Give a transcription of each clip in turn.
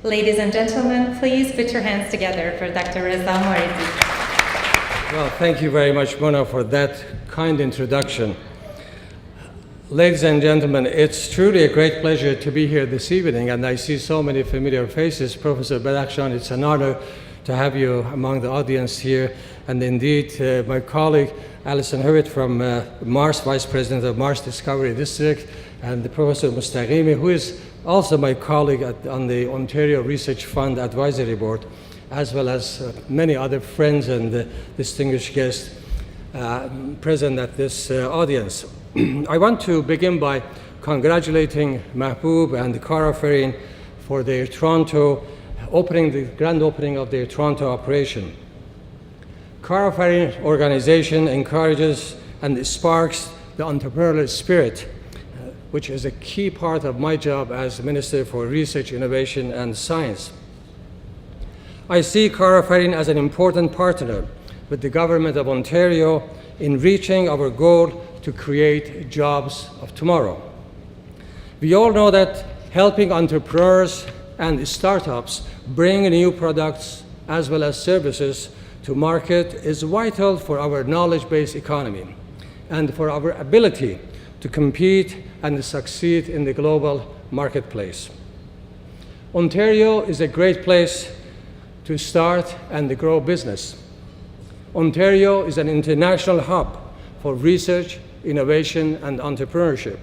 Ladies and gentlemen, please put your hands together for Dr. Reza Moridi. Well, thank you very much, Mona, for that kind introduction. Ladies and gentlemen, it's truly a great pleasure to be here this evening, and I see so many familiar faces. Professor Badakhshan, it's an honor to have you among the audience here, and indeed my colleague Alison Hewitt from Mars, Vice President of Mars Discovery District, and Professor Mustaqimi, who is also my colleague on the Ontario Research Fund Advisory Board, as well as many other friends and distinguished guests present at this audience. I want to begin by congratulating Mahbub and Karafarin for their Toronto opening, the grand opening of their Toronto operation. Karafarin organization encourages and sparks the entrepreneurial spirit, which is a key part of my job as Minister for Research, Innovation and Science. I see Karafarin as an important partner with the Government of Ontario in reaching our goal to create jobs of tomorrow. We all know that helping entrepreneurs and startups bring new products as well as services to market is vital for our knowledge-based economy and for our ability to compete and succeed in the global marketplace. Ontario is a great place to start and grow business. Ontario is an international hub for research, innovation, and entrepreneurship.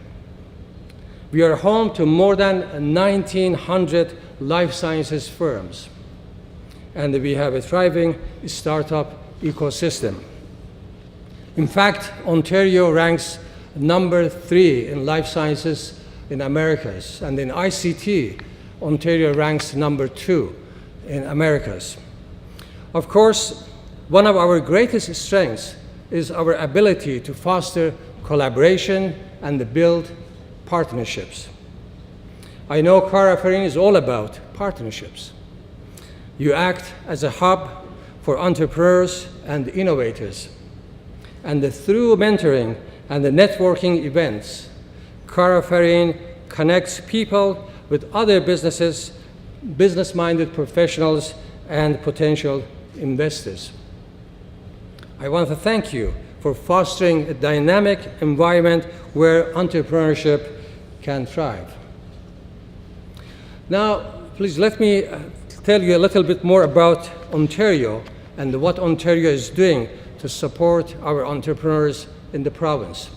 We are home to more than 1,900 life sciences firms, and we have a thriving startup ecosystem. In fact, Ontario ranks number 3 in life sciences in Americas, and in ICT, Ontario ranks number 2 in Americas. Of course, one of our greatest strengths is our ability to foster collaboration and build partnerships. I know Karafarin is all about partnerships. You act as a hub for entrepreneurs and innovators. And through mentoring and the networking events, Karafarin connects people with other businesses, business-minded professionals, and potential investors. I want to thank you for fostering a dynamic environment where entrepreneurship can thrive. Now, please let me tell you a little bit more about Ontario and what Ontario is doing to support our entrepreneurs in the province.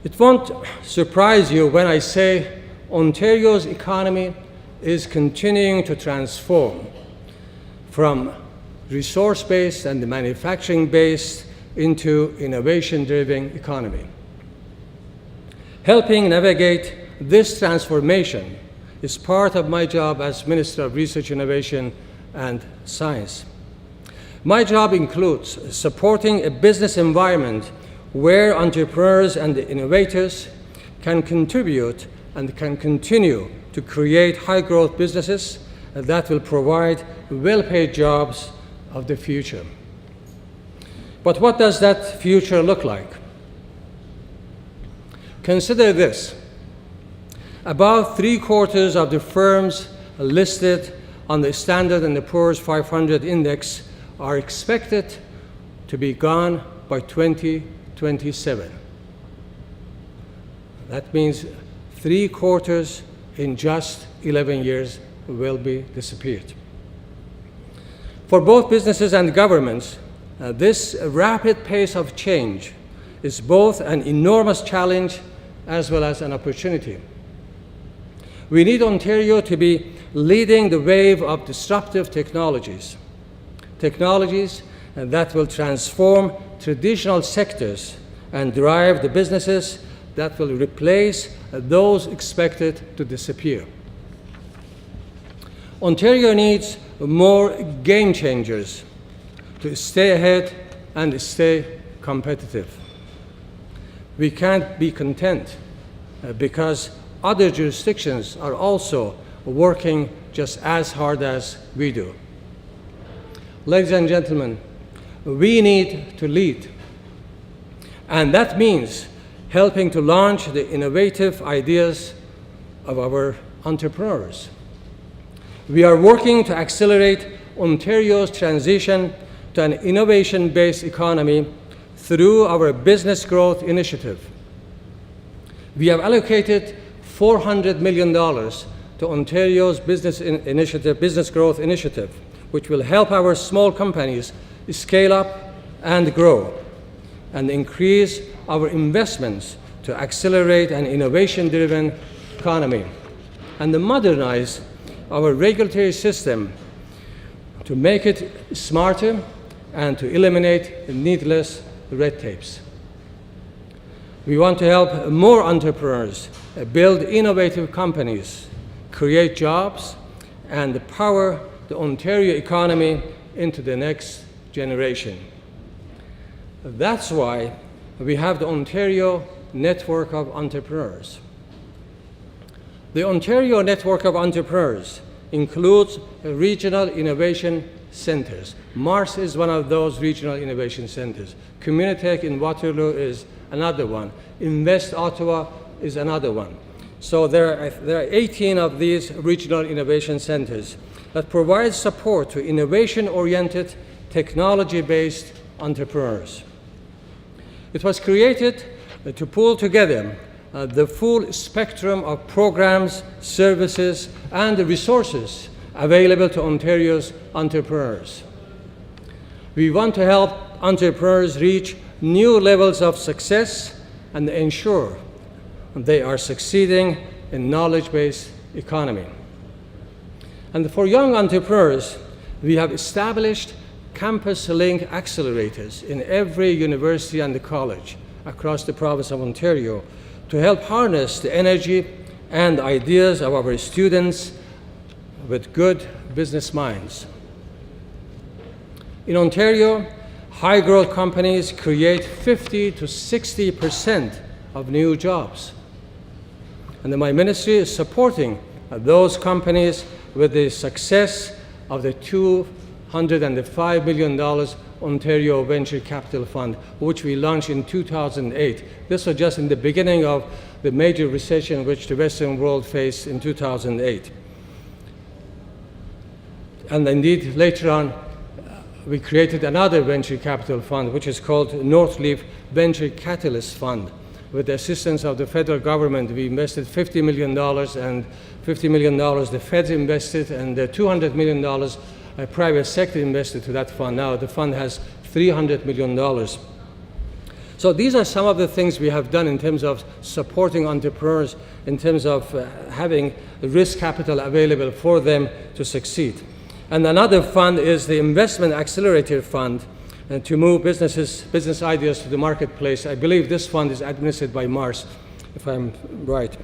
It won't surprise you when I say Ontario's economy is continuing to transform from resource-based and manufacturing-based into innovation-driven economy. Helping navigate this transformation is part of my job as Minister of Research, Innovation and Science. My job includes supporting a business environment where entrepreneurs and innovators can contribute and can continue to create high-growth businesses that will provide well-paid jobs of the future. But what does that future look like? Consider this. About 3/4 of the firms listed on the Standard & Poor's 500 index are expected to be gone by 2027. That means 3/4 in just 11 years will be disappeared. For both businesses and governments, this rapid pace of change is both an enormous challenge as well as an opportunity. We need Ontario to be leading the wave of disruptive technologies that will transform traditional sectors and drive the businesses that will replace those expected to disappear. Ontario needs more game changers to stay ahead and stay competitive. We can't be content because other jurisdictions are also working just as hard as we do. Ladies and gentlemen, we need to lead. And that means helping to launch the innovative ideas of our entrepreneurs. We are working to accelerate Ontario's transition to an innovation-based economy through our Business Growth Initiative. We have allocated $400 million to Ontario's Business Growth Initiative, which will help our small companies scale up and grow, and increase our investments to accelerate an innovation-driven economy, and to modernize our regulatory system to make it smarter and to eliminate needless red tapes. We want to help more entrepreneurs build innovative companies, create jobs, and power the Ontario economy into the next generation. That's why we have the Ontario Network of Entrepreneurs. The Ontario Network of Entrepreneurs includes regional innovation centers. Mars is one of those regional innovation centers. Communitech in Waterloo is another one. Invest Ottawa is another one. So there are 18 of these regional innovation centers that provide support to innovation-oriented, technology-based entrepreneurs. It was created to pull together the full spectrum of programs, services, and resources available to Ontario's entrepreneurs. We want to help entrepreneurs reach new levels of success and ensure they are succeeding in knowledge-based economy. And for young entrepreneurs, we have established campus link accelerators in every university and college across the province of Ontario to help harness the energy and ideas of our students with good business minds. In Ontario, high-growth companies create 50 to 60% of new jobs. And my ministry is supporting those companies with the success of the $205 million Ontario Venture Capital Fund, which we launched in 2008. This was just in the beginning of the major recession which the Western world faced in 2008. And indeed, later on, we created another venture capital fund, which is called Northleaf Venture Catalyst Fund. With the assistance of the federal government, we invested $50 million, and $50 million the feds invested, and $200 million private sector invested to that fund. Now the fund has $300 million. So these are some of the things we have done in terms of supporting entrepreneurs, in terms of having risk capital available for them to succeed. And another fund is the Investment Accelerator Fund, to move business ideas to the marketplace. I believe this fund is administered by Mars, if I'm right.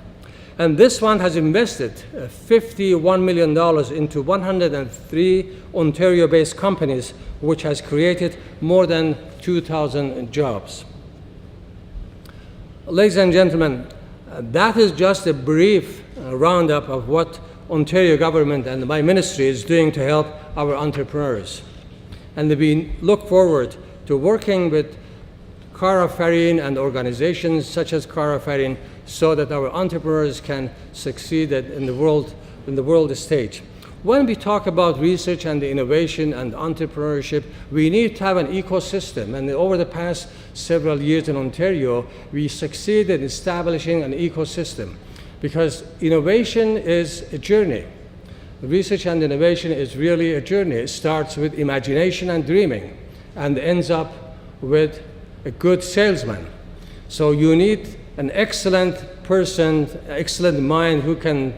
And this fund has invested $51 million into 103 Ontario-based companies, which has created more than 2,000 jobs. Ladies and gentlemen, that is just a brief roundup of what Ontario government and my ministry is doing to help our entrepreneurs. And we look forward to working with Karafarin and organizations such as Karafarin so that our entrepreneurs can succeed in the world stage. When we talk about research and innovation and entrepreneurship, we need to have an ecosystem. And over the past several years in Ontario, we succeeded in establishing an ecosystem because innovation is a journey. Research and innovation is really a journey. It starts with imagination and dreaming and ends up with a good salesman. So you need an excellent person, excellent mind who can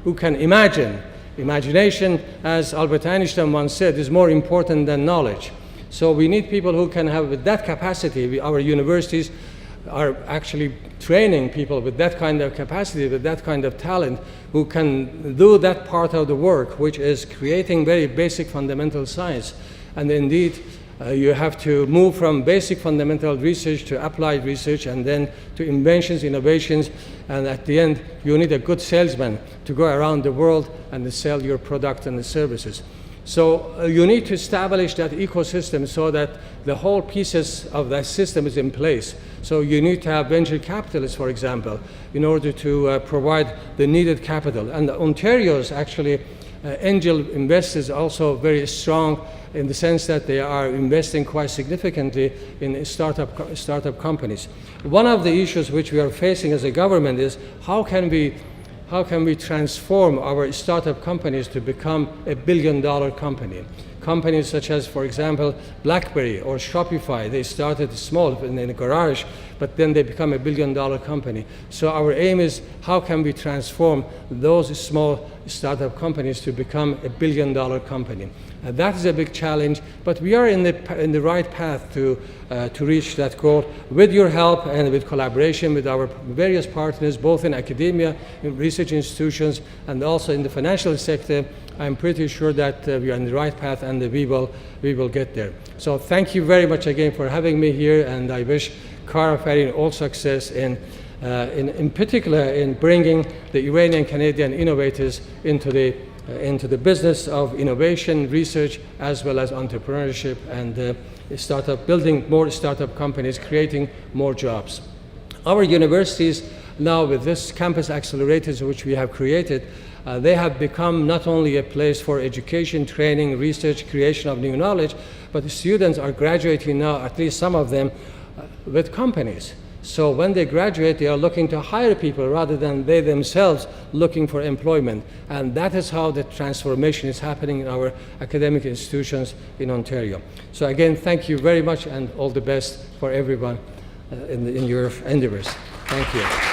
imagine. Imagination, as Albert Einstein once said, is more important than knowledge. So we need people who can have that capacity. Our universities are actually training people with that kind of capacity, with that kind of talent, who can do that part of the work, which is creating very basic fundamental science. And indeed, you have to move from basic fundamental research to applied research and then to inventions, innovations, and at the end, you need a good salesman to go around the world and sell your product and the services. So you need to establish that ecosystem so that the whole pieces of that system is in place. So you need to have venture capitalists, for example, in order to provide the needed capital. And Ontario's actually Angel investors are also very strong in the sense that they are investing quite significantly in startup companies. One of the issues which we are facing as a government is how can we transform our startup companies to become a billion-dollar company? Companies such as, for example, BlackBerry or Shopify, they started small in a garage, but then they become a billion-dollar company. So our aim is how can we transform those small startup companies to become a billion-dollar company? That is a big challenge, but we are in the right path to reach that goal with your help and with collaboration with our various partners, both in academia, in research institutions, and also in the financial sector. I'm pretty sure that we are on the right path and we will get there. So thank you very much again for having me here, and I wish Karafarin all success in particular in bringing the Iranian Canadian innovators into the business of innovation, research, as well as entrepreneurship and building more startup companies, creating more jobs. Our universities now, with this campus accelerators which we have created, they have become not only a place for education, training, research, creation of new knowledge, but the students are graduating now, at least some of them, with companies. So when they graduate, they are looking to hire people rather than they themselves looking for employment. And that is how the transformation is happening in our academic institutions in Ontario. So again, thank you very much and all the best for everyone in your endeavors. Thank you.